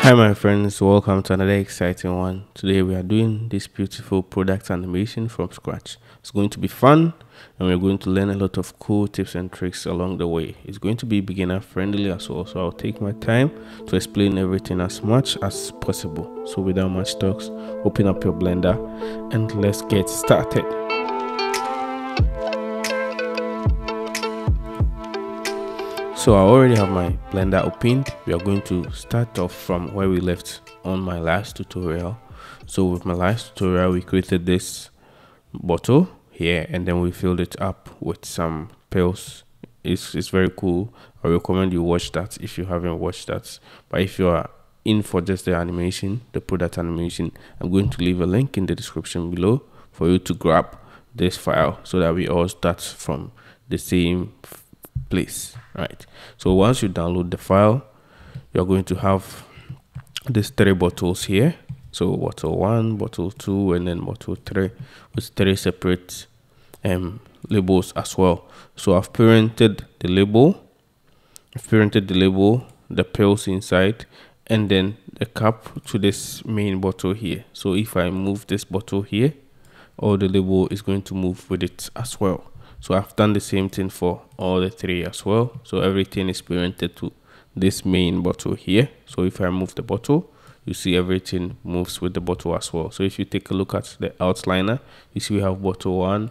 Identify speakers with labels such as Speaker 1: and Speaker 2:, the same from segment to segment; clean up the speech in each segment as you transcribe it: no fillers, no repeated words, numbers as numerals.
Speaker 1: Hi my friends, welcome to another exciting one. Today we are doing this beautiful product animation from scratch. It's going to be fun and we're going to learn a lot of cool tips and tricks along the way. It's going to be beginner friendly as well, so I'll take my time to explain everything as much as possible. So without much talks, open up your Blender and let's get started. So I already have my Blender opened. We are going to start off from where we left on my last tutorial. So with my last tutorial, we created this bottle here and then we filled it up with some pills. It's very cool. I recommend you watch that if you haven't watched that. But if you are in for just the animation, the product animation, I'm going to leave a link in the description below for you to grab this file so that we all start from the same place. Right, so once you download the file, you're going to have these three bottles here. So bottle 1, bottle 2, and then bottle 3 with 3 separate labels as well. So I've parented the label, the pills inside, and then the cap to this main bottle here. So if I move this bottle here, all the label is going to move with it as well. So I've done the same thing for all the 3 as well. So everything is parented to this main bottle here. So if I move the bottle, you see everything moves with the bottle as well. So if you take a look at the outliner, you see we have bottle 1,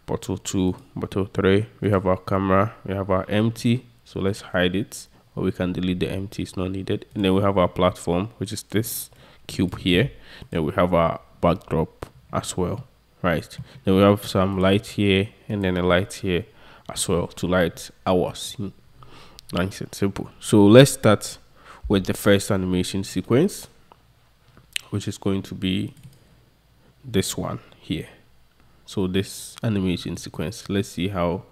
Speaker 1: bottle 2, bottle 3. We have our camera, we have our empty. So let's hide it, or we can delete the empty, it's not needed. And then we have our platform, which is this cube here. Then we have our backdrop as well. Right, then we have some light here and then a light here as well to light our scene. Nice and simple. So let's start with the first animation sequence, which is going to be this one here. So this animation sequence, let's see how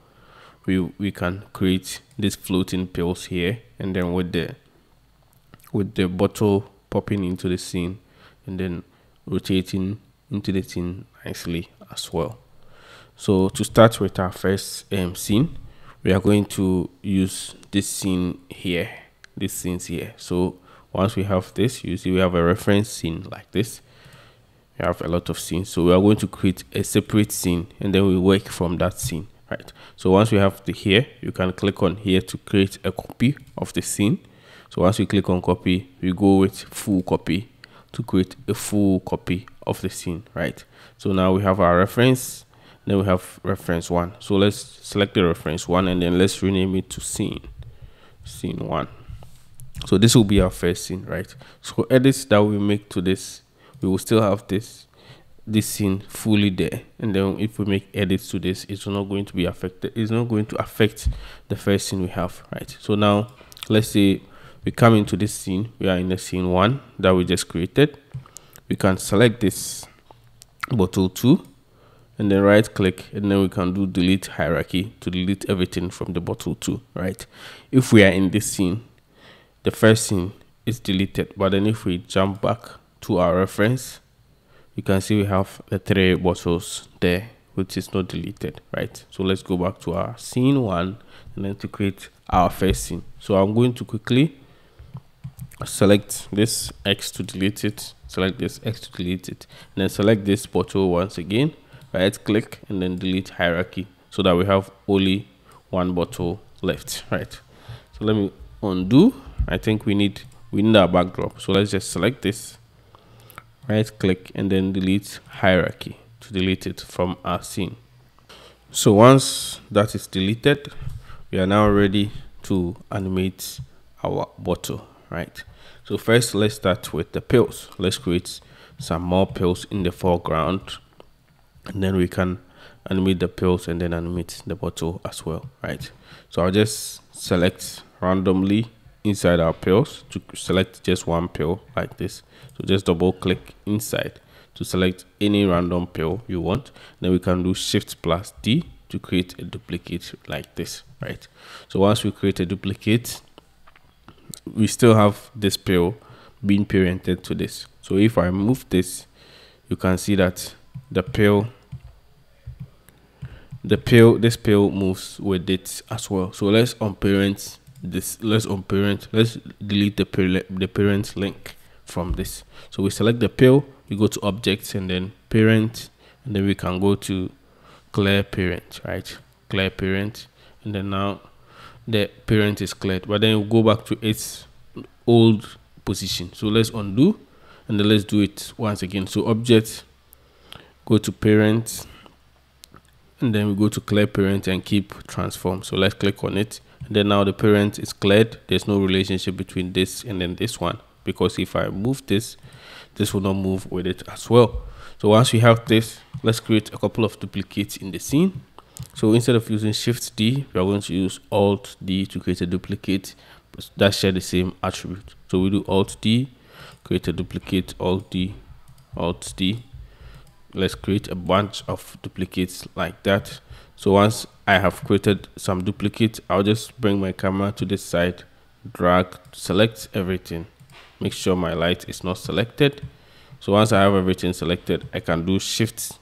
Speaker 1: we can create these floating pills here, and then with the bottle popping into the scene and then rotating into the scene nicely as well. So to start with our first scene, we are going to use this scene here, these scenes here. So once we have this, you see we have a reference scene like this. We have a lot of scenes, so we are going to create a separate scene and then we work from that scene. Right, so once we have the here, you can click on here to create a copy of the scene. So once we click on copy, we go with full copy to create a full copy of the scene. Right, so now we have our reference, then we have reference 1. So let's select the reference 1 and then let's rename it to scene 1. So this will be our first scene. Right, so edits that we make to this, we will still have this scene fully there, and then if we make edits to this, it's not going to be affected, it's not going to affect the first scene we have. Right, so now let's say we come into this scene, we are in the scene 1 that we just created. We can select this bottle 2 and then right click, and then we can do delete hierarchy to delete everything from the bottle 2. Right, if we are in this scene, the first scene is deleted, but then if we jump back to our reference, you can see we have the 3 bottles there which is not deleted. Right, so let's go back to our scene 1 and then to create our first scene. So I'm going to quickly select this X to delete it, select this X to delete it, and then select this bottle once again, right click, and then delete hierarchy so that we have only 1 bottle left. Right, so let me undo. I think we need our backdrop, so let's just select this, right click, and then delete hierarchy to delete it from our scene. So once that is deleted, we are now ready to animate our bottle. Right, so first let's start with the pills. Let's create some more pills in the foreground, and then we can animate the pills and then animate the bottle as well. Right, so I'll just select randomly inside our pills to select just one pill like this. So just double click inside to select any random pill you want. Then we can do Shift+D to create a duplicate like this. Right, so once we create a duplicate, we still have this pill being parented to this. So if I move this, you can see that this pill moves with it as well. So let's unparent this, let's delete the parent link. from this. So we select the pill, we go to objects and then parent, and then we can go to clear parent, right? Clear parent, and then now the parent is cleared, but then we'll go back to its old position. So let's undo, and then let's do it once again. So object, go to parent, and then we go to clear parent and keep transform. So let's click on it, and then now the parent is cleared. There's no relationship between this and then this one, because if I move this, this will not move with it as well. So once we have this, let's create a couple of duplicates in the scene. So instead of using Shift D, we are going to use Alt D to create a duplicate that share the same attribute. So we do Alt D, create a duplicate, Alt D, Alt D. Let's create a bunch of duplicates like that. So once I have created some duplicates, I'll just bring my camera to this side, drag, select everything, make sure my light is not selected. So once I have everything selected, I can do Shift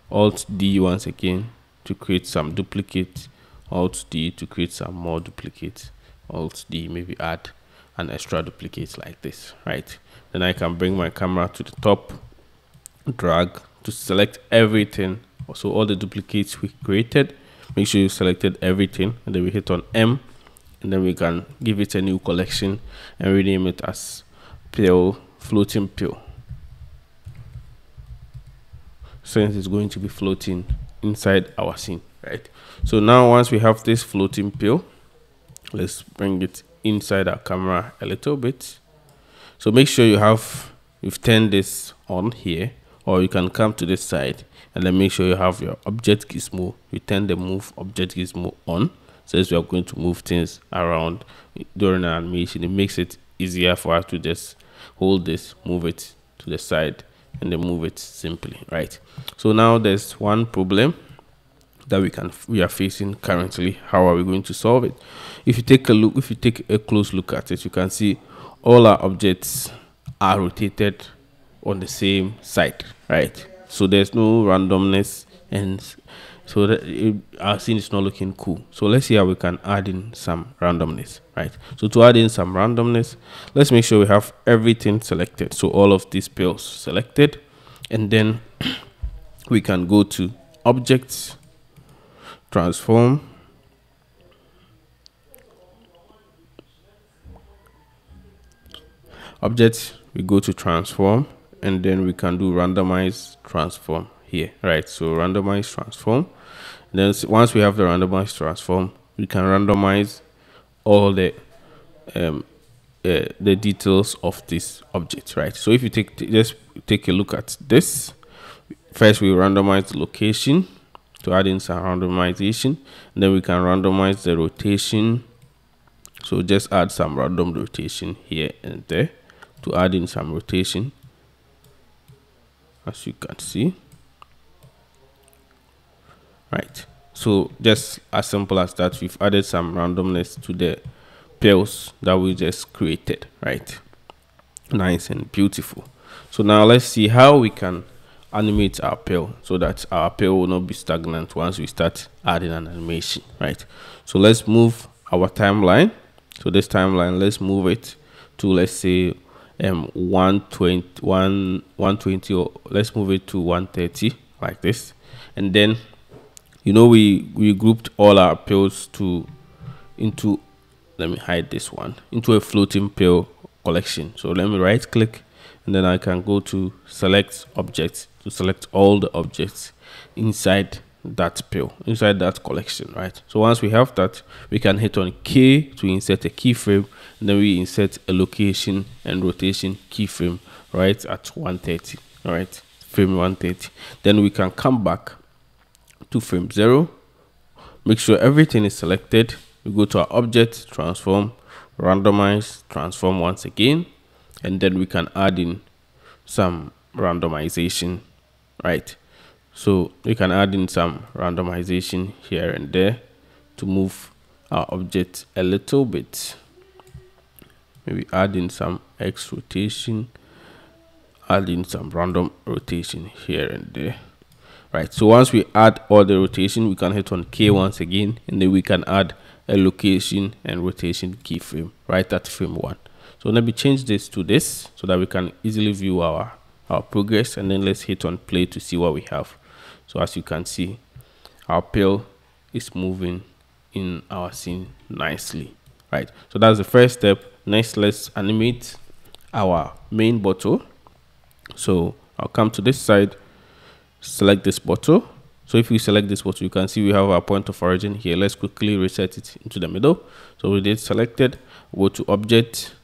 Speaker 1: Alt D once again to create some duplicates, Alt D to create some more duplicates, Alt D, maybe add an extra duplicate like this, right? Then I can bring my camera to the top, drag to select everything. So all the duplicates we created, make sure you selected everything, and then we hit on M, and then we can give it a new collection and rename it as pill, floating pill, since it's going to be floating inside our scene, right? So now once we have this floating pill, let's bring it inside our camera a little bit. So make sure you've turned this on here, or you can come to this side and then make sure you have your object gizmo. You turn the move object gizmo on, since we are going to move things around during an animation. It makes it easier for us to just hold this, move it to the side, and then move it simply, right? So now there's one problem that we are facing currently. How are we going to solve it? If you take a close look at it, you can see all our objects are rotated on the same side, right? So there's no randomness, and so that our scene is not looking cool. So let's see how we can add in some randomness, right? So to add in some randomness, let's make sure we have everything selected. So all of these pills selected, and then we can go to objects, transform, objects, we go to transform, and then we can do randomize transform here, right? So randomize transform. Then once we have the randomized transform, we can randomize all the details of this object, right? So if you just take a look at this, first we randomize the location to add in some randomization, and then we can randomize the rotation. So just add some random rotation here and there to add in some rotation, as you can see, right? So just as simple as that, we've added some randomness to the pills that we just created, right? Nice and beautiful. So now let's see how we can animate our pill so that our pill will not be stagnant once we start adding an animation, right? So let's move our timeline. So this timeline, let's move it to, let's say 120, or let's move it to 130 like this. And then, you know, we grouped all our pills into, let me hide this one, into a floating pill collection. So let me right click, and then I can go to select objects to select all the objects inside that pill, inside that collection, right? So once we have that, we can hit on K to insert a keyframe, and then we insert a location and rotation keyframe right at 130, all right, frame 130. Then we can come back to frame 0, make sure everything is selected. We go to our object, transform, randomize, transform once again, and then we can add in some randomization, right? So we can add in some randomization here and there to move our object a little bit. Maybe add in some X rotation, add in some random rotation here and there, right? So once we add all the rotation, we can hit on K once again, and then we can add a location and rotation keyframe right at frame 1. So let me change this to this so that we can easily view our progress, and then let's hit on play to see what we have. So as you can see, our pill is moving in our scene nicely, right? So that's the first step. Next, let's animate our main bottle. So I'll come to this side, select this bottle. So if we select this bottle, you can see we have our point of origin here. Let's quickly reset it into the middle. So we did selected, go to object,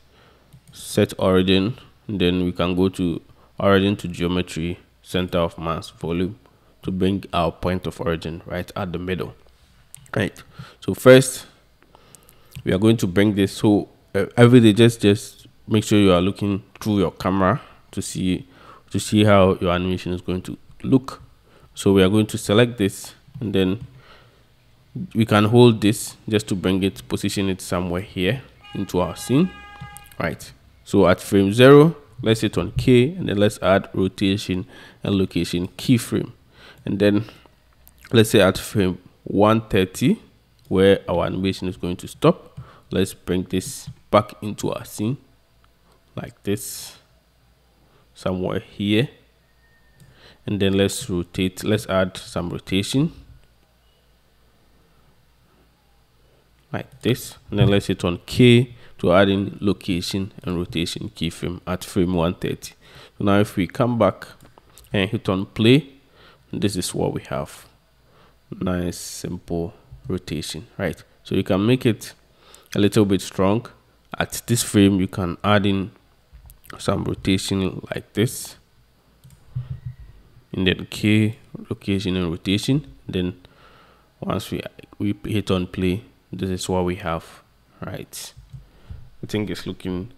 Speaker 1: set origin, and then we can go to origin to geometry, center of mass, volume, to bring our point of origin right at the middle, right? So first we are going to bring this. So every day, just make sure you are looking through your camera to see how your animation is going to look. So we are going to select this, and then we can hold this just to bring it, position it somewhere here into our scene, right? So at frame 0, let's hit on K, and then let's add rotation and location keyframe. And then let's say at frame 130, where our animation is going to stop, let's bring this back into our scene like this, somewhere here. And then let's rotate, let's add some rotation like this, and then let's hit on K to add in location and rotation keyframe at frame 130. So now if we come back and hit on play, this is what we have. Nice simple rotation, right? So you can make it a little bit strong. At this frame, you can add in some rotation like this, and then K, location and rotation. Then once we hit on play, this is what we have, right? I think it's looking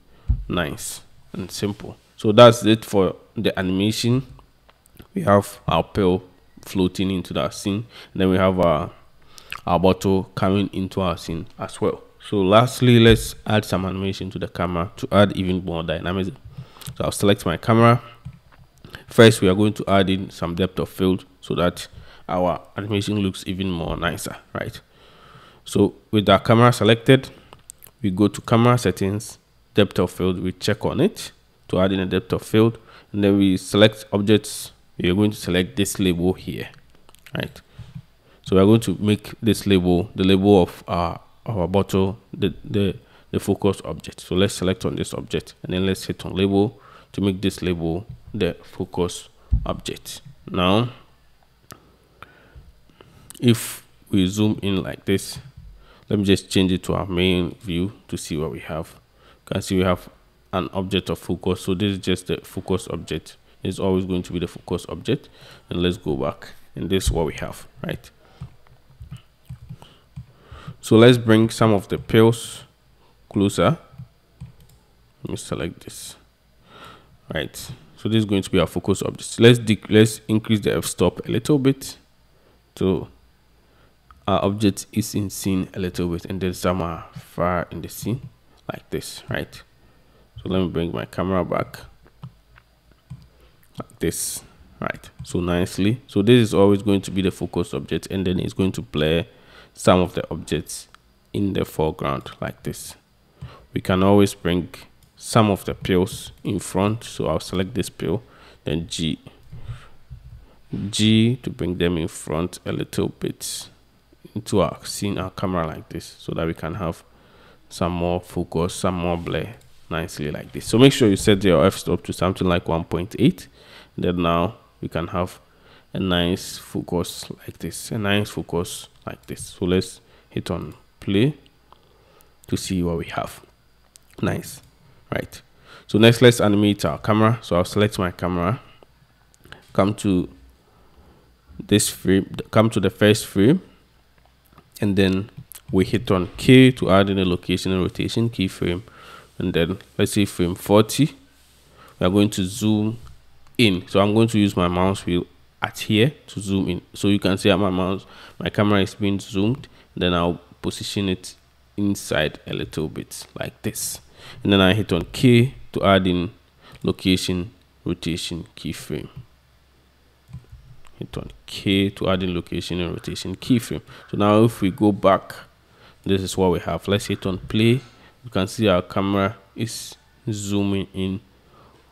Speaker 1: nice and simple. So that's it for the animation. We have our pill floating into that scene, and then we have our bottle coming into our scene as well. So lastly, let's add some animation to the camera to add even more dynamism. So I'll select my camera. First, we are going to add in some depth of field so that our animation looks even more nicer, right? So with our camera selected, we go to camera settings, depth of field, we check on it to add in a depth of field, and then we select objects. We are going to select this label here, right? So we are going to make this label the label of our bottle, the focus object. So let's select on this object, and then let's hit on label to make this label the focus object. Now if we zoom in like this, let me just change it to our main view to see what we have. You can see we have an object of focus. So this is just the focus object. It's always going to be the focus object. And let's go back, and this is what we have, right? So let's bring some of the pills closer. Let me select this, right? So this is going to be our focus object. Let's increase the f-stop a little bit, so our object is in scene a little bit, and then some are far in the scene like this, right? So let me bring my camera back like this, right? So nicely. So this is always going to be the focus object, and then it's going to blur some of the objects in the foreground like this. We can always bring some of the pills in front. So I'll select this pill, then G to bring them in front a little bit into our scene, our camera like this, so that we can have some more focus, some more blur nicely like this. So make sure you set your f-stop to something like 1.8. Then now we can have a nice focus like this, a nice focus like this. So let's hit on play to see what we have. Nice, right? So next, let's animate our camera. So I'll select my camera, come to this frame, come to the first frame, and then we hit on K to add in a location and rotation keyframe. And then let's say frame 40, we are going to zoom in. So I'm going to use my mouse wheel at here to zoom in. So you can see how my camera is being zoomed. Then I'll position it inside a little bit like this. And then I hit on K to add in location rotation keyframe. Hit on K to add in location and rotation keyframe. So now if we go back, this is what we have. Let's hit on play. You can see our camera is zooming in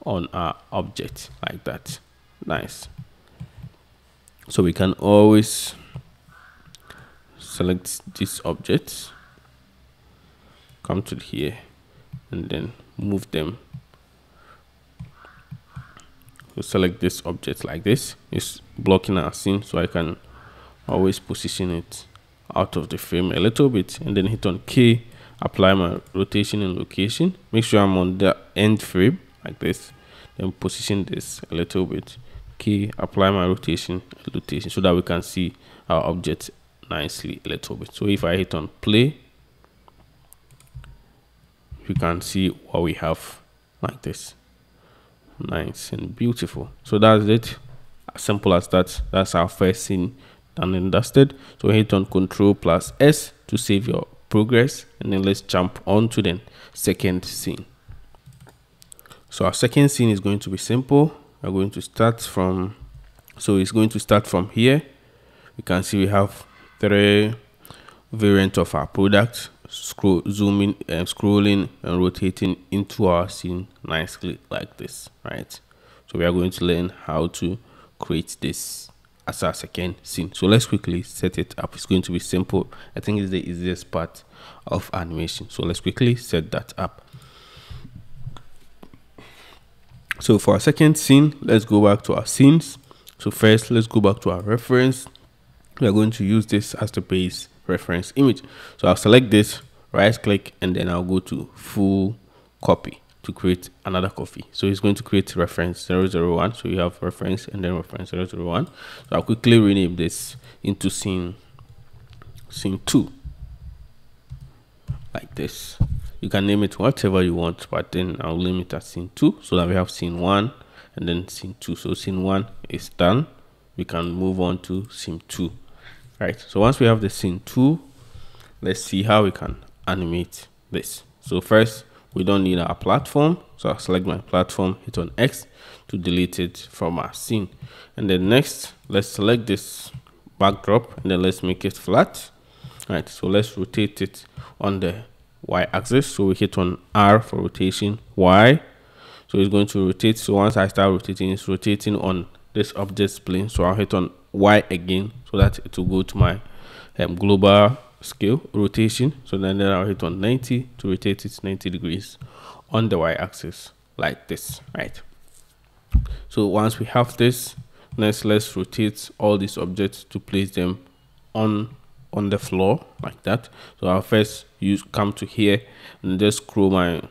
Speaker 1: on our object like that. Nice. So we can always select these objects, come to here, and then move them. So select this object like this. It's blocking our scene, so I can always position it out of the frame a little bit, and then hit on K, apply my rotation and location. Make sure I'm on the end frame like this, then position this a little bit. K, apply my rotation and rotation, so that we can see our object nicely a little bit. So if I hit on play, you can see what we have like this. Nice and beautiful. So that's it, as simple as that. That's our first scene done and dusted. So hit on Ctrl+S to save your progress, and then let's jump on to the second scene. So our second scene is going to be simple. We're going to start from, so it's going to start from here. You can see we have 3 variants of our product, zooming and scrolling and rotating into our scene nicely like this, right? So we are going to learn how to create this as our second scene. So let's quickly set it up. It's going to be simple. I think it's the easiest part of animation. So let's quickly set that up. So for our second scene, let's go back to our scenes. So first, let's go back to our reference. We are going to use this as the base reference image. So I'll select this, right click, and then I'll go to full copy to create another copy. So it's going to create reference 001. So you have reference and then reference 001. So I'll quickly rename this into scene 2 like this. You can name it whatever you want, but then I'll name it as scene 2, so that we have scene 1 and then scene 2. So scene 1 is done. We can move on to scene 2. Right, so once we have the scene 2, let's see how we can animate this. So first, we don't need our platform, so I'll select my platform, hit on X to delete it from our scene. And then next, let's select this backdrop, and then let's make it flat. Right, so let's rotate it on the Y-axis. So we hit on R for rotation, Y. So it's going to rotate. So once I start rotating, it's rotating on this object's plane. So I'll hit on Y again, so that it will go to my global scale rotation. So then I'll hit on 90 to rotate it 90 degrees on the Y-axis like this, right? So once we have this, next let's rotate all these objects to place them on the floor like that. So I'll first come to here and just scroll my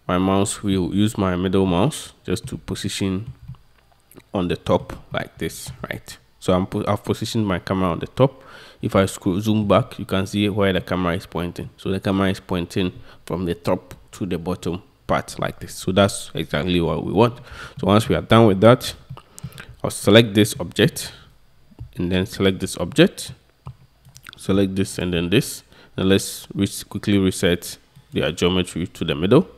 Speaker 1: mouse wheel, use my middle mouse just to position on the top like this, right? So I've positioned my camera on the top. If I zoom back, you can see where the camera is pointing. So the camera is pointing from the top to the bottom part like this. So that's exactly what we want. So once we are done with that, I'll select this object and then select this object, select this and then this. Now let's quickly reset the geometry to the middle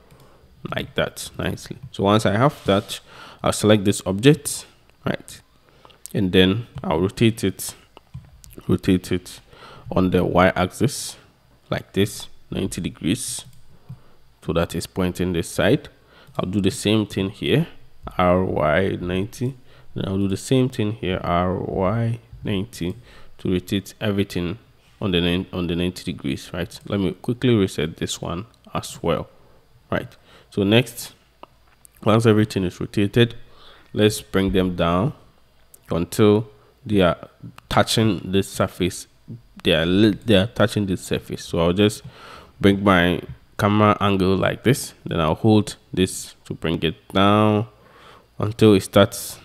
Speaker 1: like that nicely. So once I have that, I'll select this object, right, and then I'll rotate it on the Y-axis like this 90 degrees, so that is pointing this side. I'll do the same thing here, RY 90, then I'll do the same thing here, RY 90, to rotate everything on the 90 degrees, right? Let me quickly reset this one as well, right? So next, once everything is rotated, let's bring them down until they are touching this surface. They are touching this surface. So I'll just bring my camera angle like this, then I'll hold this to bring it down until it starts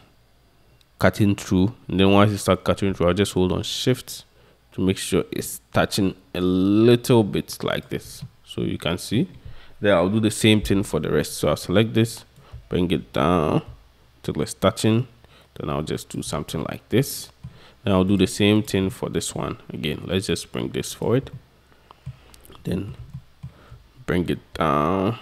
Speaker 1: cutting through. And then once it starts cutting through, I'll just hold on shift to make sure it's touching a little bit like this, so you can see. Then I'll do the same thing for the rest. So I'll select this, bring it down till it's touching, then I'll just do something like this. Then I'll do the same thing for this one again. Let's just bring this forward, then bring it down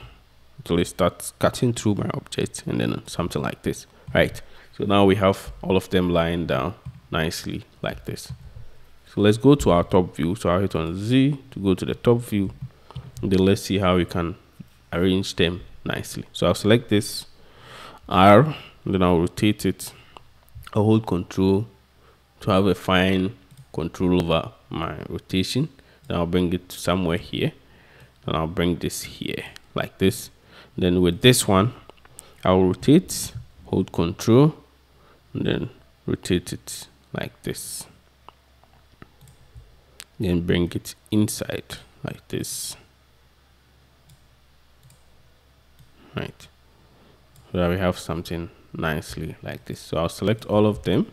Speaker 1: until it starts cutting through my object, and then something like this, right? So now we have all of them lying down nicely like this. So let's go to our top view. So I'll hit on Z to go to the top view, and then let's see how we can arrange them nicely. So I'll select this R, and then I'll rotate it. I'll hold Control to have a fine control over my rotation. Then I'll bring it somewhere here, and I'll bring this here like this. Then with this one, I'll rotate, hold Control, and then rotate it like this. Then bring it inside like this. Right, so that we have something nicely like this. So I'll select all of them,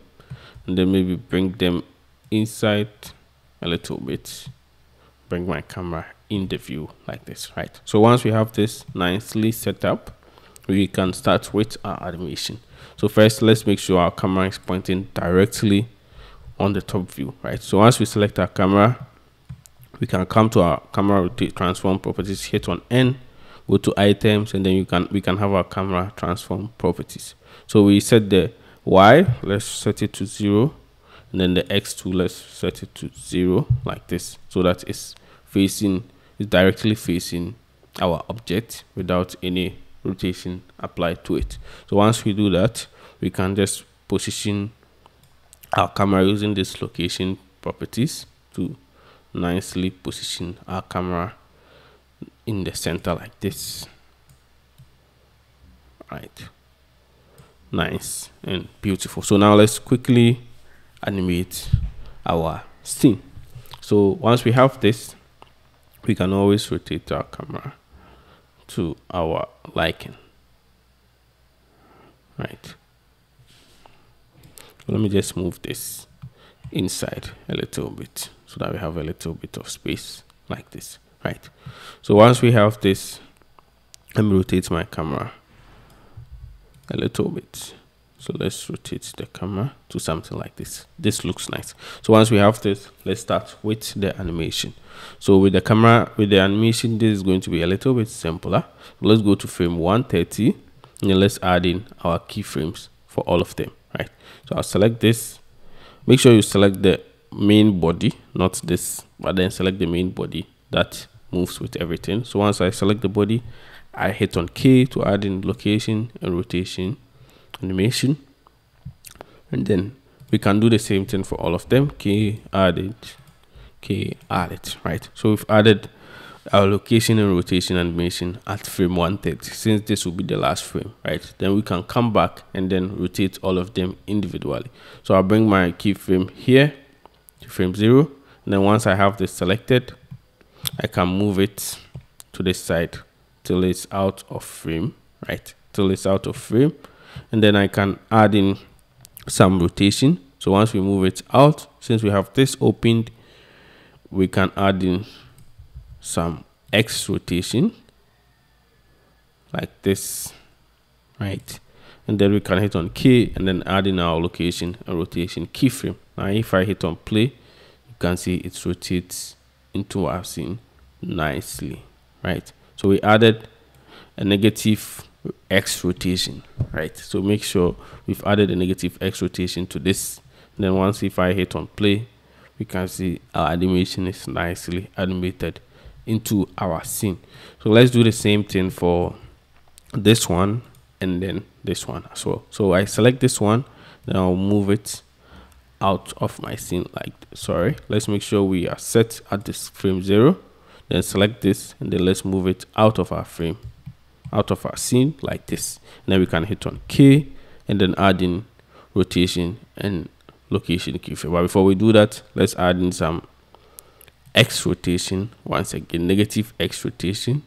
Speaker 1: and then maybe bring them inside a little bit, bring my camera in the view like this. Right, so once we have this nicely set up, we can start with our animation. So first, let's make sure our camera is pointing directly on the top view. Right, so once we select our camera, we can come to our camera rotate transform properties, hit on N, go to items, and then we can have our camera transform properties. So we set the Y, let's set it to 0, and then the X2, let's set it to 0 like this, so that it's directly facing our object without any rotation applied to it. So once we do that, we can just position our camera using this location properties to nicely position our camera in the center like this. Right, nice and beautiful. So now let's quickly animate our scene. So once we have this, we can always rotate our camera to our liking. Right, so let me just move this inside a little bit so that we have a little bit of space like this. Right, so once we have this, let me rotate my camera a little bit. So let's rotate the camera to something like this. This looks nice. So once we have this, let's start with the animation. So with the camera, with the animation, this is going to be a little bit simpler. Let's go to frame 130, and then let's add in our keyframes for all of them. Right, so I'll select this. Make sure you select the main body, not this, but then select the main body that moves with everything. So once I select the body, I hit on K to add in location and rotation animation, and then we can do the same thing for all of them. K added, K added. Right, so we've added our location and rotation animation at frame 130, since this will be the last frame. Right, then we can come back and then rotate all of them individually. So I'll bring my keyframe here to frame 0, and then once I have this selected, I can move it to this side till it's out of frame. Right, till it's out of frame, and then I can add in some rotation. So once we move it out, since we have this opened, we can add in some X rotation like this. Right, and then we can hit on K and then add in our location and rotation keyframe. Now if I hit on play, you can see it rotates into our scene nicely. Right, so we added a negative X rotation. Right, so make sure we've added a negative X rotation to this. And then once if I hit on play, we can see our animation is nicely animated into our scene. So let's do the same thing for this one and then this one as well. So I select this one, then I'll move it out of my scene. Like, sorry, let's make sure we are set at this frame 0, then select this, and then let's move it out of our frame, out of our scene like this. And then we can hit on K and then add in rotation and location keyframe. But before we do that, let's add in some X rotation. Once again, negative X rotation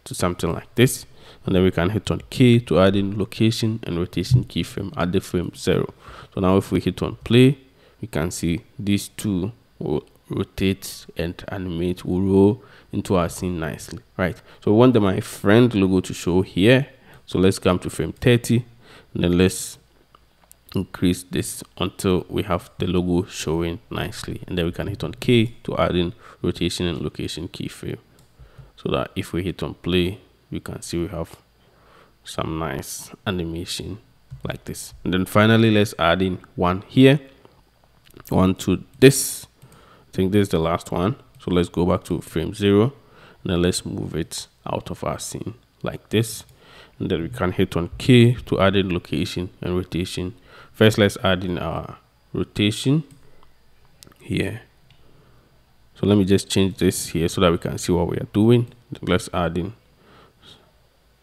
Speaker 1: to something like this, and then we can hit on K to add in location and rotation keyframe at the frame 0. So now if we hit on play, we can see these two will rotate and animate, will roll into our scene nicely. Right, so we want my friend logo to show here. So let's come to frame 30, and then let's increase this until we have the logo showing nicely, and then we can hit on K to add in rotation and location keyframe, so that if we hit on play, you can see we have some nice animation like this. And then finally, let's add in one here, one to this. I think this is the last one. So let's go back to frame 0, and then let's move it out of our scene like this, and then we can hit on K to add in location and rotation. First, let's add in our rotation here. So let me just change this here so that we can see what we are doing. Let's add in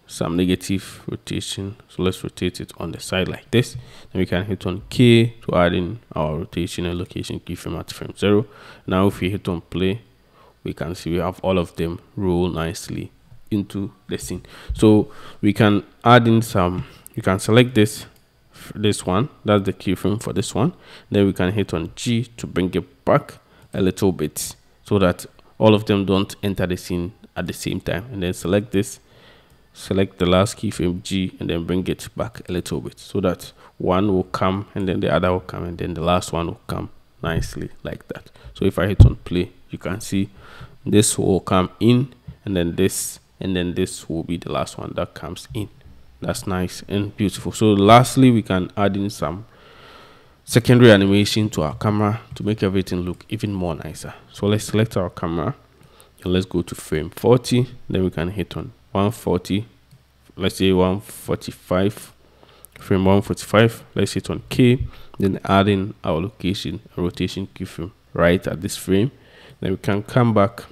Speaker 1: some negative rotation. So let's rotate it on the side like this. Then we can hit on K to add in our rotation and location keyframe at frame 0. Now if we hit on play, we can see we have all of them roll nicely into the scene. So we can add in some, you can select this one, that's the keyframe for this one. Then we can hit on G to bring it back a little bit so that all of them don't enter the scene at the same time. And then select this, select the last keyframe G, and then bring it back a little bit so that one will come and then the other will come and then the last one will come nicely like that. So if I hit on play, you can see this will come in, and then this will be the last one that comes in. That's nice and beautiful. So lastly, we can add in some secondary animation to our camera to make everything look even more nicer. So let's select our camera and let's go to frame 40. Then we can hit on 140, let's say 145, frame 145. Let's hit on K, then add in our location and rotation keyframe right at this frame. Then we can come back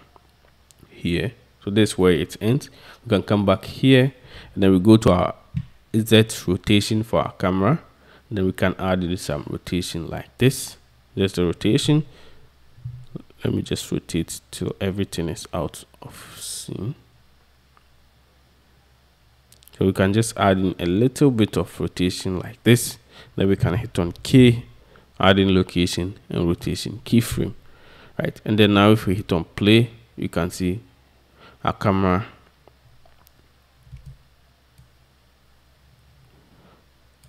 Speaker 1: here. So this is where it ends. We can come back here, and then we go to our Z rotation for our camera. Then we can add in some rotation like this. There's the rotation. Let me just rotate till everything is out of scene. So we can just add in a little bit of rotation like this. Then we can hit on K, add in location and rotation keyframe, right? And then now if we hit on play, you can see our camera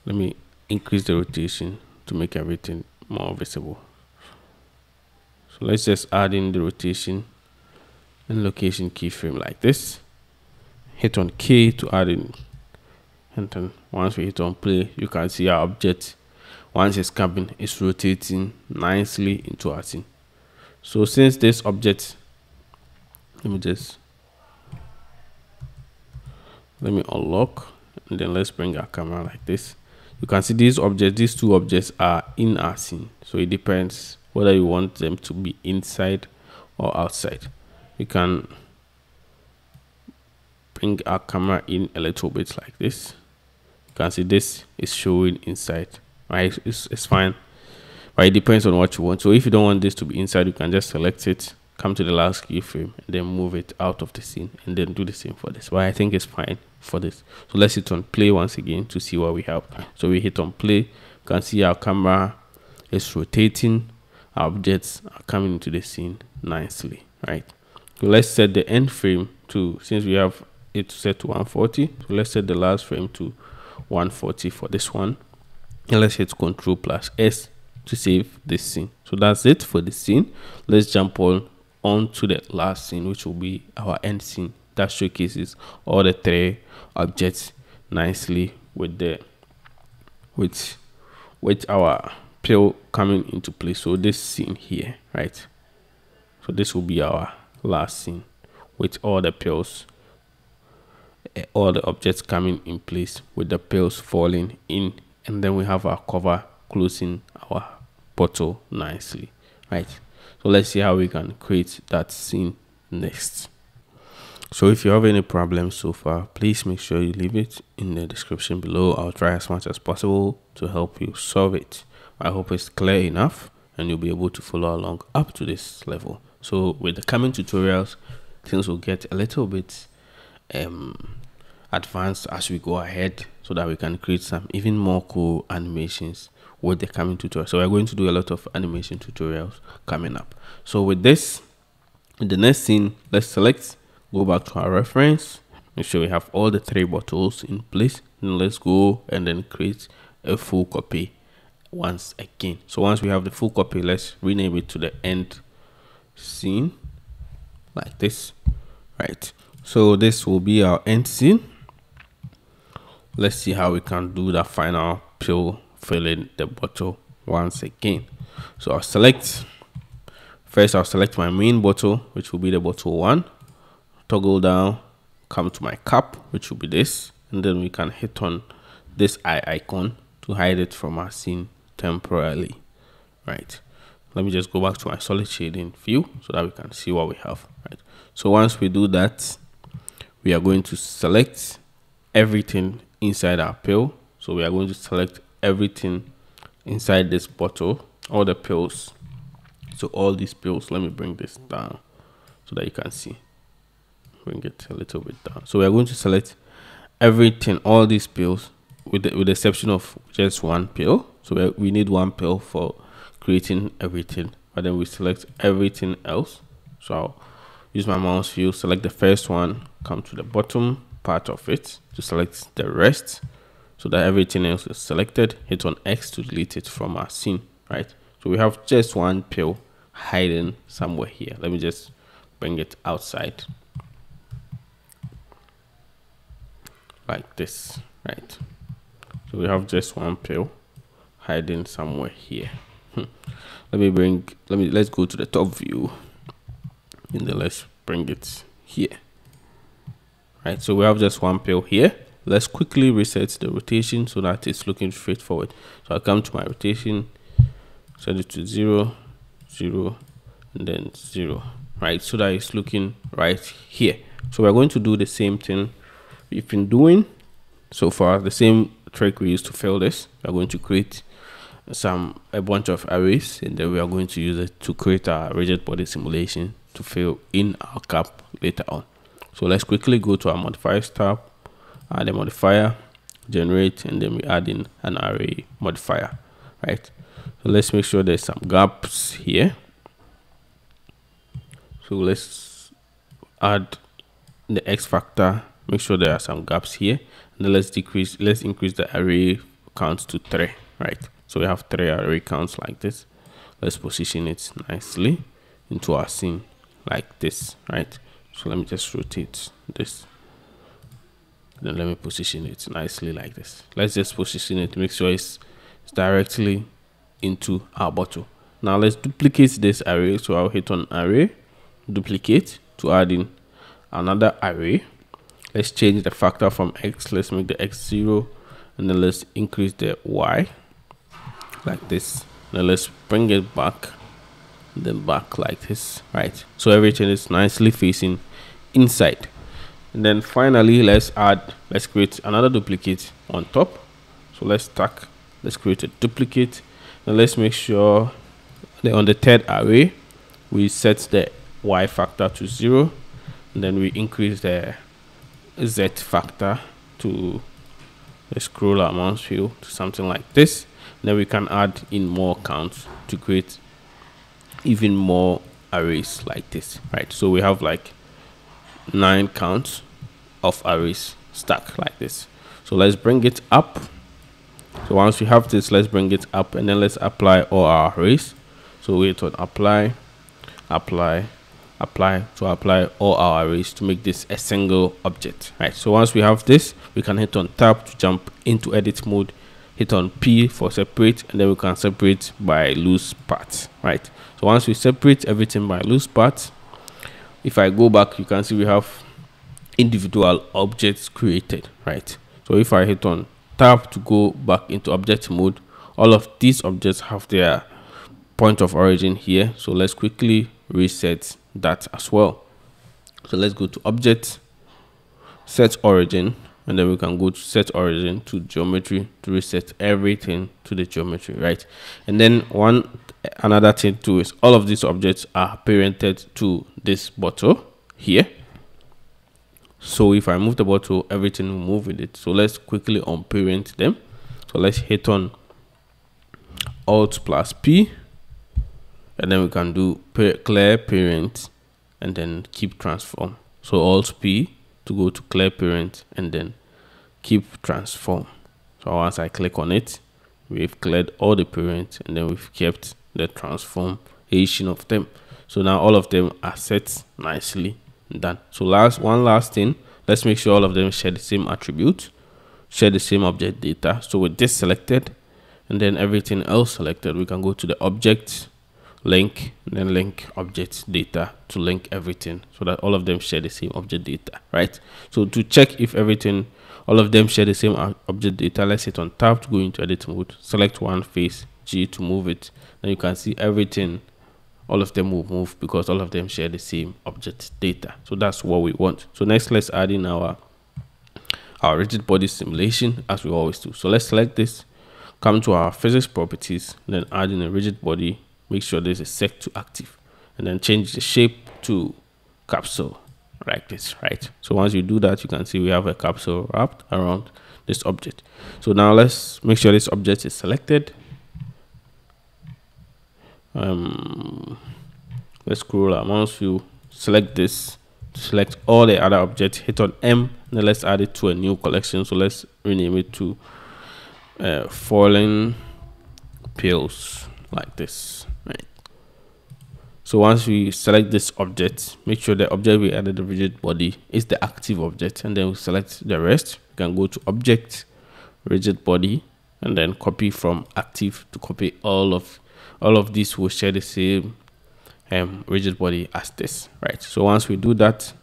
Speaker 1: let me increase the rotation to make everything more visible. So let's just add in the rotation and location keyframe like this. Hit on K to add in, and then once we hit on play, you can see our object, once it's coming, it's rotating nicely into our scene. So since this object, let me unlock, and then let's bring our camera like this. You can see these two objects are in our scene. So it depends whether you want them to be inside or outside. You can bring our camera in a little bit like this. You can see this is showing inside, right? It's fine, but it depends on what you want. So if you don't want this to be inside, you can just select it, come to the last keyframe, and then move it out of the scene, and then do the same for this. But I think it's fine for this. So let's hit on play once again to see what we have. So we hit on play, you can see our camera is rotating, our objects are coming into the scene nicely, right? So let's set the end frame to, since we have it set to 140, so let's set the last frame to 140 for this one, and let's hit Ctrl+S to save this scene. So that's it for the scene. Let's jump on to the last scene, which will be our end scene that showcases all the three objects nicely with our pill coming into place. So this scene here, right? So this will be our last scene with all the pills, all the objects coming in place with the pills falling in, and then we have our cover closing our bottle nicely, right? So let's see how we can create that scene next. So if you have any problems so far, please make sure you leave it in the description below. I'll try as much as possible to help you solve it. I hope it's clear enough and you'll be able to follow along up to this level. So with the coming tutorials, things will get a little bit advanced as we go ahead, so that we can create some even more cool animations with the coming tutorial. So we're going to do a lot of animation tutorials coming up. So with this, in the next scene, let's select, go back to our reference, make sure we have all the three bottles in place, and let's go and then create a full copy once again. So once we have the full copy, let's rename it to the end scene like this, right? So this will be our end scene. Let's see how we can do that final pill filling the bottle once again. So I'll select my main bottle, which will be the bottle 1, toggle down, come to my cap, which will be this, and then we can hit on this eye icon to hide it from our scene temporarily. Right, let me just go back to my solid shading view so that we can see what we have. Right, so once we do that, we are going to select everything inside our pill. So we are going to select everything inside this bottle, all the pills. So all these pills, let me bring this down so that you can see. Bring it a little bit down. So we are going to select everything, all these pills, with the exception of just one pill. So we need one pill for creating everything, but then we select everything else. So I'll use my mouse wheel, select the first one, come to the bottom part of it to select the rest so that everything else is selected. Hit on X to delete it from our scene. Right, so we have just one pill hiding somewhere here. Let me just bring it outside like this. Right, so we have just one pill hiding somewhere here. Let's go to the top view and then let's bring it here. Right, so we have just one pill here. Let's quickly reset the rotation so that it's looking straightforward. So I'll come to my rotation, set it to 0, 0, and then 0. Right, so that it's looking right here. So we're going to do the same thing we've been doing so far, the same trick we used to fill this. We're going to create a bunch of arrays, and then we are going to use it to create our rigid body simulation to fill in our cap later on. So let's quickly go to our modifiers tab, add a modifier, generate, and then we add in an array modifier. Right, so let's make sure there's some gaps here. So let's add the X factor, make sure there are some gaps here, and then let's increase the array count to 3. Right, so we have 3 array counts like this. Let's position it nicely into our scene like this. Right, so let me just rotate this, then let me position it nicely like this. Let's just position it, make sure it's directly into our bottle. Now let's duplicate this array. So I'll hit on array, duplicate, to add in another array. Let's change the factor from X, let's make the X 0, and then let's increase the Y like this. Now let's bring it back, then back like this. Right, so everything is nicely facing inside. And then finally, let's create another duplicate on top. So let's create a duplicate, and let's make sure that on the third array we set the Y factor to 0, and then we increase the Z factor to, let's scroll our mouse wheel to something like this. Then we can add in more counts to create even more arrays like this. Right, so we have like 9 counts of arrays stacked like this. So let's bring it up. So once we have this, let's bring it up, and then let's apply all our arrays. So we hit on apply, apply, apply to apply all our arrays to make this a single object. Right, so once we have this, we can hit on tab to jump into edit mode, hit on P for separate, and then we can separate by loose parts. Right, so once we separate everything by loose parts, if I go back, you can see we have individual objects created. Right, so if I hit on tab to go back into object mode, all of these objects have their point of origin here. So let's quickly reset that as well. So let's go to object, set origin, and then we can go to set origin to geometry to reset everything to the geometry. Right, and then another thing too is all of these objects are parented to this bottle here. So if I move the bottle, everything will move with it. So let's quickly unparent them. So let's hit on Alt plus P, and then we can do clear parent and then keep transform. So Alt P to go to clear parent and then keep transform. So once I click on it, we've cleared all the parents, and then we've kept the transformation of them. So now all of them are set nicely done. So one last thing, let's make sure all of them share the same attribute, share the same object data. So with this selected and then everything else selected, we can go to the object, link, and then link object data to link everything so that all of them share the same object data, right? So to check if all of them share the same object data, let's hit on tab to go into edit mode, select one face, G to move it. Then you can see everything, all of them will move because all of them share the same object data. So that's what we want. So next, let's add in our rigid body simulation as we always do. So let's select this, come to our physics properties, then add in a rigid body. Make sure this is set to active, and then change the shape to capsule like this, right? So once you do that, you can see we have a capsule wrapped around this object. So now let's make sure this object is selected. Let's scroll our mouse view, select this, select all the other objects, hit on M, and then let's add it to a new collection. So let's rename it to falling pills like this, right? So once we select this object, make sure the object we added the rigid body is the active object, and then we select the rest. You can go to object, rigid body, and then copy from active to copy all of these will share the same rigid body as this, right? So once we do that,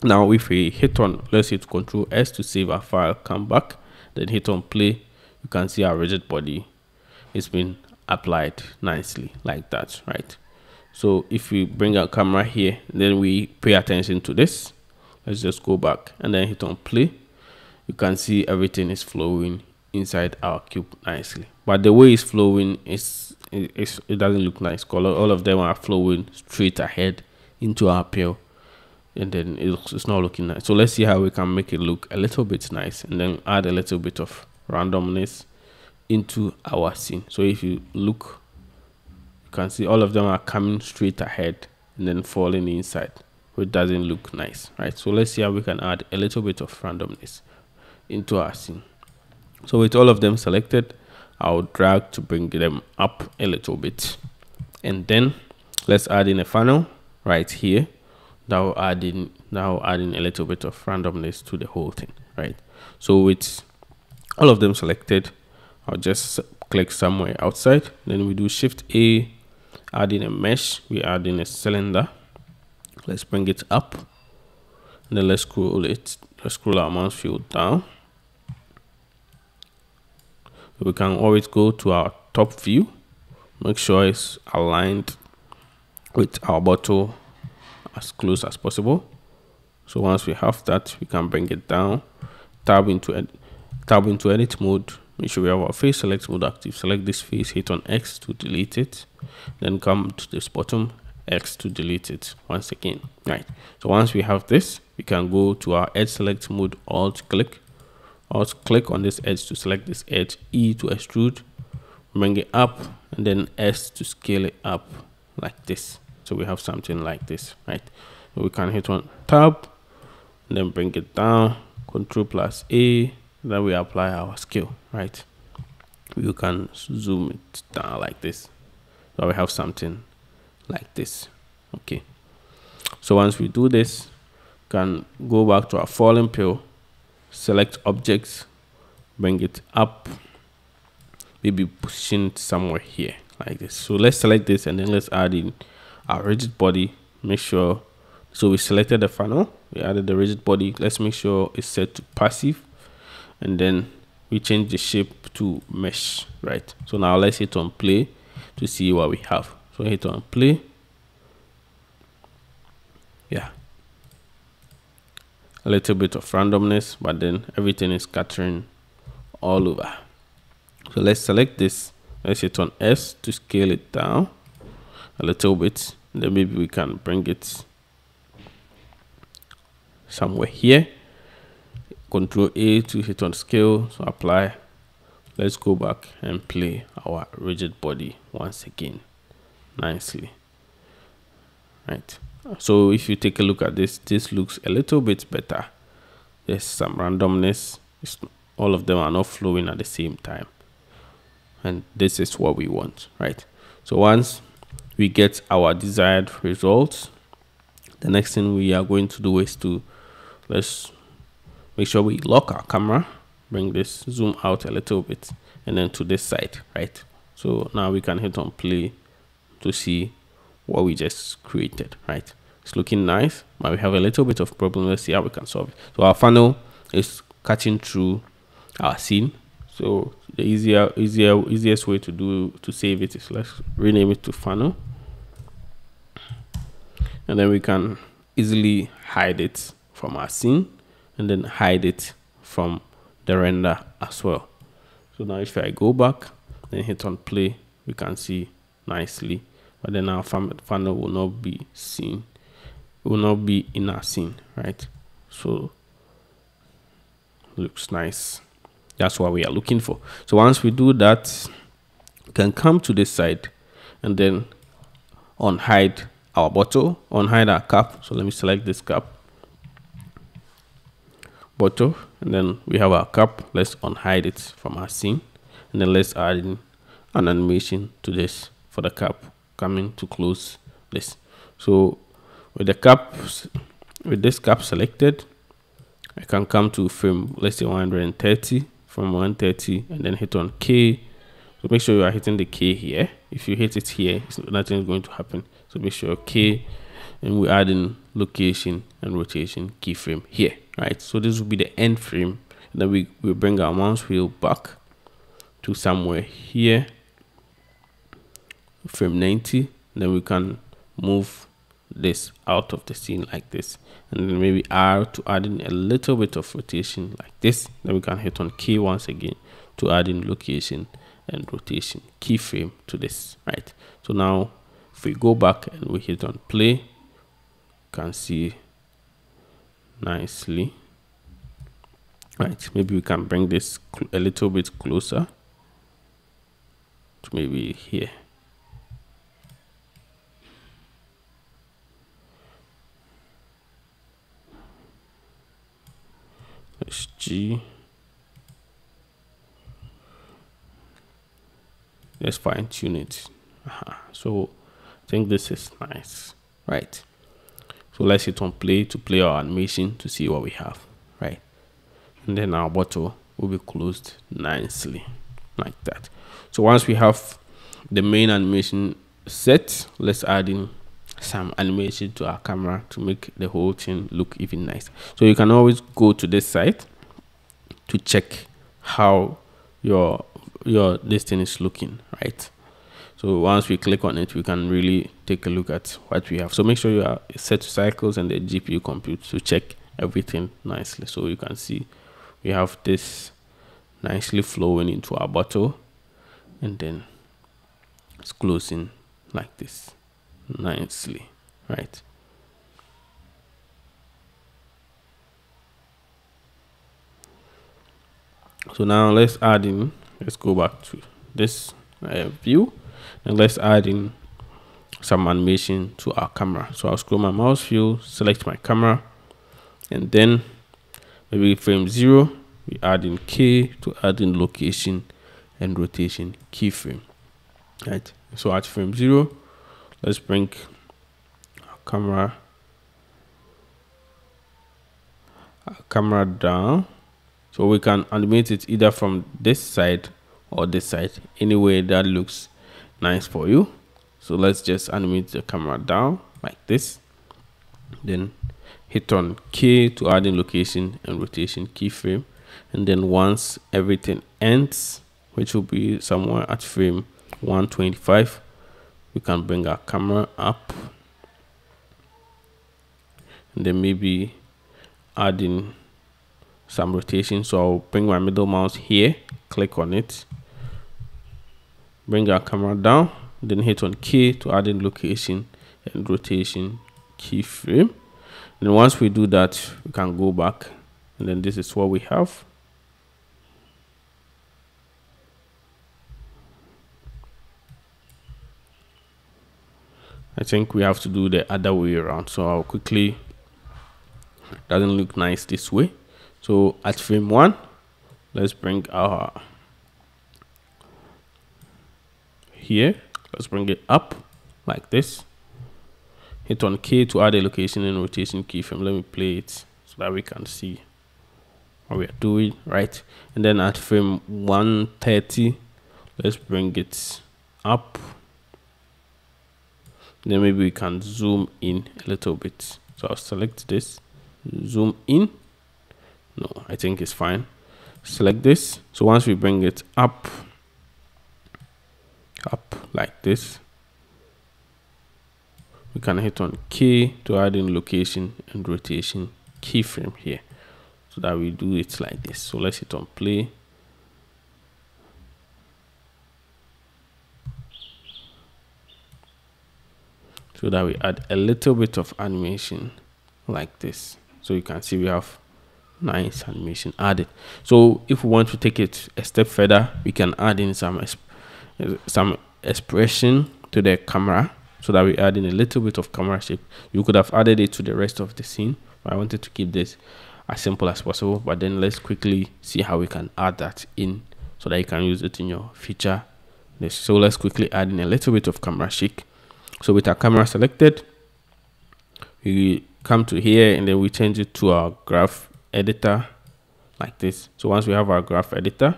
Speaker 1: now if we hit on, let's hit Ctrl S to save our file, come back, then hit on play, you can see our rigid body is been applied nicely like that, right? So if we bring our camera here, then we pay attention to this, let's just go back and then hit on play. You can see everything is flowing inside our cube nicely, but the way it's flowing it doesn't look nice. All of them are flowing straight ahead into our pill, and then it's not looking nice. So let's see how we can make it look a little bit nice, and then add a little bit of randomness into our scene. So if you look, you can see all of them are coming straight ahead and then falling inside, which doesn't look nice, right? So let's see how we can add a little bit of randomness into our scene. So with all of them selected, I'll drag to bring them up a little bit, and then let's add in a funnel right here. Now adding a little bit of randomness to the whole thing, right? So with all of them selected, I'll just click somewhere outside, then we do Shift A, add in a mesh, we add in a cylinder, let's bring it up, and then let's scroll our mouse wheel down. We can always go to our top view, make sure it's aligned with our bottle as close as possible. So once we have that, we can bring it down, tab into edit mode, make sure we have our face select mode active, select this face, hit on X to delete it, then come to this bottom, X to delete it once again, right? So once we have this, we can go to our edge select mode, alt click on this edge to select this edge, E to extrude, bring it up, and then S to scale it up like this. So we have something like this, right? So we can hit on tab and then bring it down, Ctrl+A, then we apply our scale, right? You can zoom it down like this, so we have something like this. Okay, so once we do this, we can go back to our falling pill, select objects, bring it up, maybe position it somewhere here like this. So let's select this, and then let's add in our rigid body. Make sure, so we selected the funnel, we added the rigid body, let's make sure it's set to passive, and then we change the shape to mesh, right? So now let's hit on play to see what we have. So hit on play, yeah, a little bit of randomness, but then everything is scattering all over. So let's select this, let's hit on S to scale it down a little bit, then maybe we can bring it somewhere here. Ctrl A to hit on scale, so apply. Let's go back and play our rigid body once again nicely, right? So if you take a look at this, this looks a little bit better. There's some randomness, all of them are not flowing at the same time, and this is what we want, right? So once we get our desired results, the next thing we are going to do is let's make sure we lock our camera, bring this zoom out a little bit, and then to this side, right? So now we can hit on play to see what we just created, right? It's looking nice, but we have a little bit of problem. Let's see how we can solve it. So our funnel is cutting through our scene. So the easiest way to save it is, let's rename it to funnel, and then we can easily hide it from our scene and then hide it from the render as well. So now if I go back and hit on play, we can see nicely, but then our funnel will not be seen. It will not be in our scene, right? So looks nice. That's what we are looking for. So once we do that, we can come to this side and then unhide our bottle, unhide our cap. So let me select this cap, bottle, and then we have our cap. Let's unhide it from our scene, and then let's add in an animation to this for the cap coming to close this. So with the cap, with this cap selected, I can come to frame, let's say 130, from 130, and then hit on K. So make sure you are hitting the K here. If you hit it here, nothing is going to happen. So make sure K, and we add in location and rotation keyframe here, right? So this will be the end frame. And then we bring our mouse wheel back to somewhere here, frame 90. And then we can move this out of the scene like this, and then maybe R to add in a little bit of rotation like this. Then we can hit on K once again to add in location and rotation keyframe to this, right? So now if we go back and we hit on play, you can see nicely, right? Maybe we can bring this a little bit closer to maybe here. G. Let's fine tune it. So I think this is nice, right? So let's hit on play to play our animation to see what we have, right? And then our bottle will be closed nicely like that. So once we have the main animation set, let's add in some animation to our camera to make the whole thing look even nice. So you can always go to this site to check how your this thing is looking, right? So once we click on it, we can really take a look at what we have. So make sure you are set to cycles and the GPU compute to check everything nicely. So you can see we have this nicely flowing into our bottle, and then it's closing like this nicely, right? So now let's go back to this view, and let's add in some animation to our camera. So I'll scroll my mouse wheel, select my camera, and then maybe frame 0, we add in K to add in location and rotation keyframe, right? So at frame 0, let's bring our camera down, so we can animate it either from this side or this side, any way that looks nice for you. So let's just animate the camera down like this, then hit on K to add in location and rotation keyframe, and then once everything ends, which will be somewhere at frame 125, we can bring our camera up, and then maybe add in some rotation. So I'll bring my middle mouse here, click on it, bring our camera down, then hit on K to add in location and rotation keyframe. And once we do that, we can go back, and then this is what we have. I think we have to do the other way around, so I'll quickly, doesn't look nice this way. So at frame 1, let's bring our here, let's bring it up like this, hit on K to add a location and rotation keyframe. Let me play it so that we can see what we are doing, right? And then at frame 130, let's bring it up Then maybe we can zoom in a little bit. So I'll select this, zoom in. No, I think it's fine. Select this. So once we bring it up like this, we can hit on K to add in location and rotation keyframe here, so that we do it like this. So let's hit on play. So that we add a little bit of animation like this. So you can see we have nice animation added. So if we want to take it a step further, we can add in some expression to the camera, so that we add in a little bit of camera shape. You could have added it to the rest of the scene, but I wanted to keep this as simple as possible. But then let's quickly see how we can add that in, so that you can use it in your feature. So let's quickly add in a little bit of camera shake. So with our camera selected, we come to here and then we change it to our graph editor like this. So once we have our graph editor,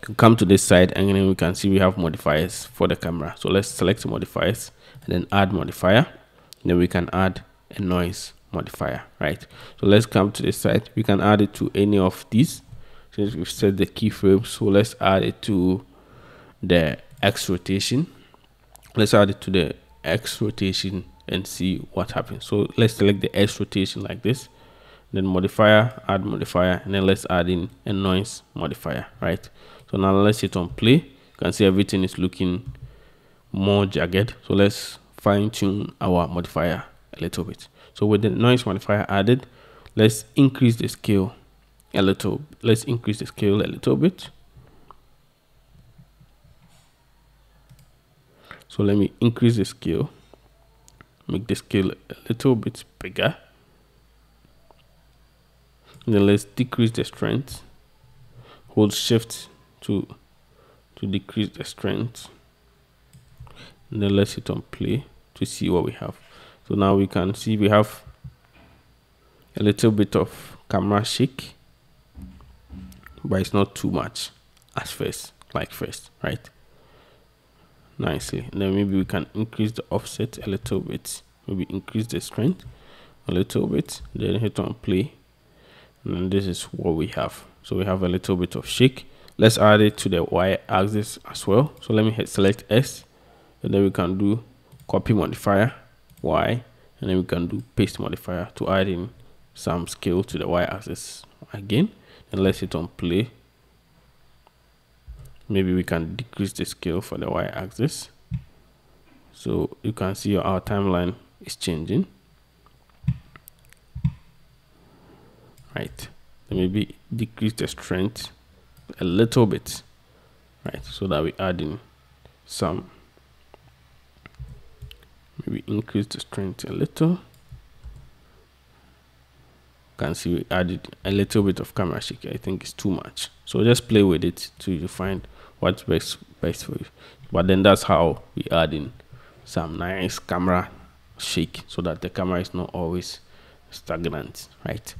Speaker 1: we can come to this side and then we can see we have modifiers for the camera. So let's select modifiers and then add modifier. And then we can add a noise modifier, right? So let's come to this side. We can add it to any of these since we've set the keyframe. So let's add it to the X rotation. Let's add it to the X rotation and see what happens. So let's select the X rotation like this, then modifier, add modifier, and then let's add in a noise modifier, right? So now let's hit on play. You can see everything is looking more jagged. So let's fine tune our modifier a little bit. So with the noise modifier added, let's increase the scale a little. Let's increase the scale a little bit. So let me increase the scale, make the scale a little bit bigger. And then let's decrease the strength. Hold shift to decrease the strength. And then let's hit on play to see what we have. So now we can see we have a little bit of camera shake, but it's not too much as first, right? Nicely. And then maybe we can increase the offset a little bit, maybe increase the strength a little bit, then hit on play, and then this is what we have. So we have a little bit of shake. Let's add it to the Y axis as well. So let me hit select S, and then we can do copy modifier Y, and then we can do paste modifier to add in some scale to the Y axis again. And let's hit on play. Maybe we can decrease the scale for the Y axis, so you can see our timeline is changing, right? Then maybe decrease the strength a little bit, right? So that we add in some, maybe increase the strength a little. You can see we added a little bit of camera shake. I think it's too much, so just play with it till you find what's best for you. But then that's how we add in some nice camera shake, so that the camera is not always stagnant, right?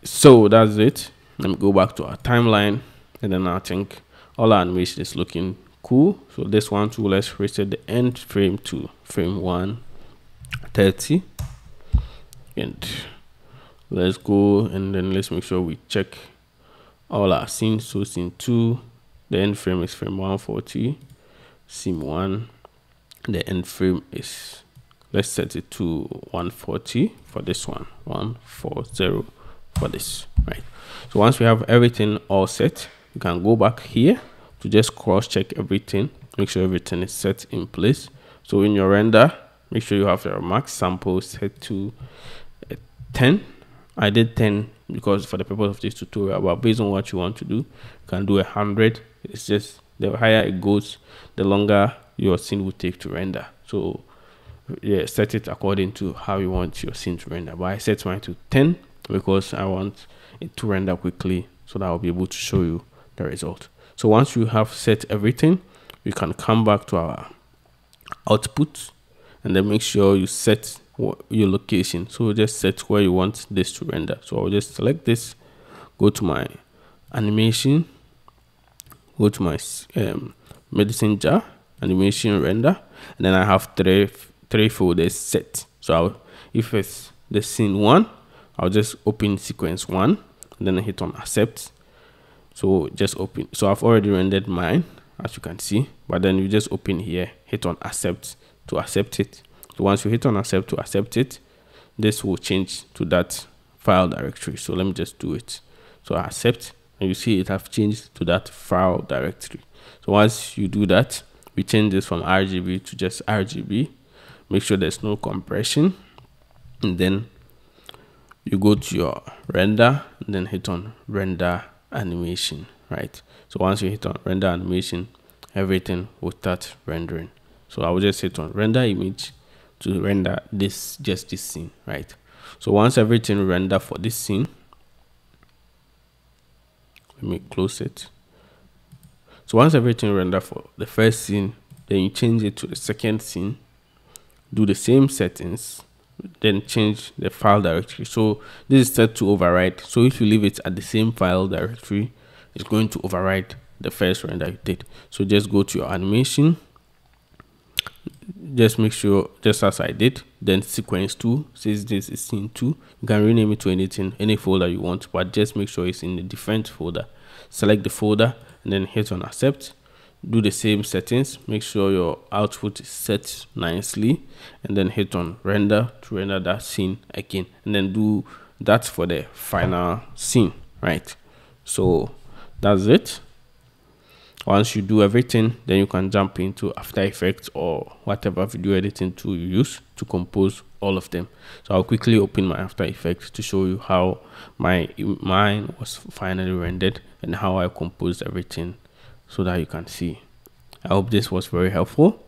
Speaker 1: So that's it. Let me go back to our timeline, and then I think all our animation is looking cool. So this one too, let's reset the end frame to frame 130, and let's go, and then let's make sure we check all our scenes. So scene 2, the end frame is frame 140. Scene 1, the end frame is, let's set it to 140 for this one, 140 for this, right? So once we have everything all set, you can go back here to just cross check everything, make sure everything is set in place. So in your render, make sure you have your max sample set to 10. I did 10 because for the purpose of this tutorial, but based on what you want to do, you can do 100. It's just the higher it goes, the longer your scene will take to render. So yeah, set it according to how you want your scene to render. But I set mine to 10 because I want it to render quickly, so that I'll be able to show you the result. So once you have set everything, you can come back to our output and then make sure you set your location. So just set where you want this to render. So I'll just select this, go to my animation, go to my medicine jar, animation, render, and then I have three folders set. So if it's the scene 1, I'll just open sequence 1 and then I hit on accept. So just open. So I've already rendered mine, as you can see, but then you just open here, hit on accept to accept it. So once you hit on accept to accept it, this will change to that file directory. So let me just do it. So I accept, and you see it have changed to that file directory. So once you do that, we change this from RGB to just RGB. Make sure there's no compression, and then you go to your render and then hit on render animation, right? So once you hit on render animation, everything will start rendering. So I will just hit on render image to render just this scene, right? So once everything render for this scene, let me close it. So once everything render for the first scene, then you change it to the second scene, do the same settings, then change the file directory. So this is set to override. So if you leave it at the same file directory, it's going to override the first render you did. So just go to your animation, just make sure, just as I did, then sequence 2 says this is scene 2. You can rename it to anything, any folder you want, but just make sure it's in a different folder. Select the folder and then hit on accept. Do the same settings, make sure your output is set nicely, and then hit on render to render that scene again, and then do that for the final scene, right? So that's it. Once you do everything, then you can jump into After Effects or whatever video editing tool you use to compose all of them. So I'll quickly open my After Effects to show you how mine was finally rendered and how I composed everything, so that you can see. I hope this was very helpful.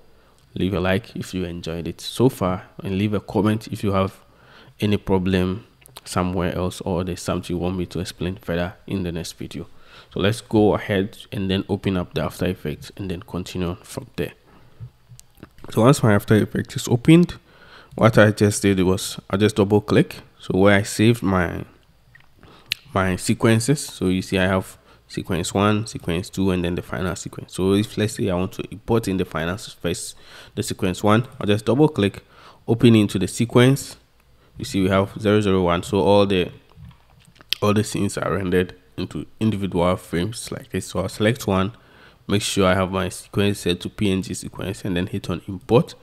Speaker 1: Leave a like if you enjoyed it so far, and leave a comment if you have any problem somewhere else, or there's something you want me to explain further in the next video. So let's go ahead and then open up the After Effects and then continue from there. So once my After Effects is opened, what I just did was I just double click. So where I saved my sequences, so you see I have sequence 1, sequence 2, and then the final sequence. So if let's say I want to import in the final first, the sequence 1, I'll just double click, open into the sequence. You see we have 001. So all the scenes are rendered into individual frames like this. So I'll select one, make sure I have my sequence set to PNG sequence, and then hit on import.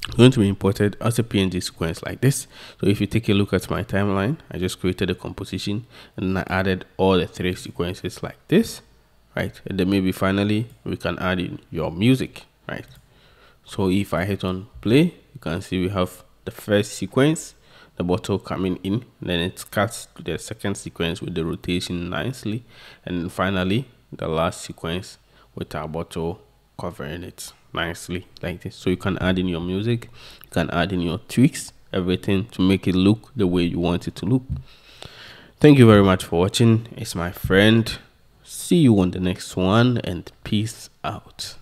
Speaker 1: It's going to be imported as a PNG sequence like this. So if you take a look at my timeline, I just created a composition and I added all the 3 sequences like this, right? And then maybe finally we can add in your music, right? So if I hit on play, you can see we have the first sequence, the bottle coming in, then it cuts to the second sequence with the rotation nicely, and then finally the last sequence with our bottle covering it nicely like this. So you can add in your music, you can add in your tweaks, everything to make it look the way you want it to look. Thank you very much for watching. It's my friend. See you on the next one, and peace out.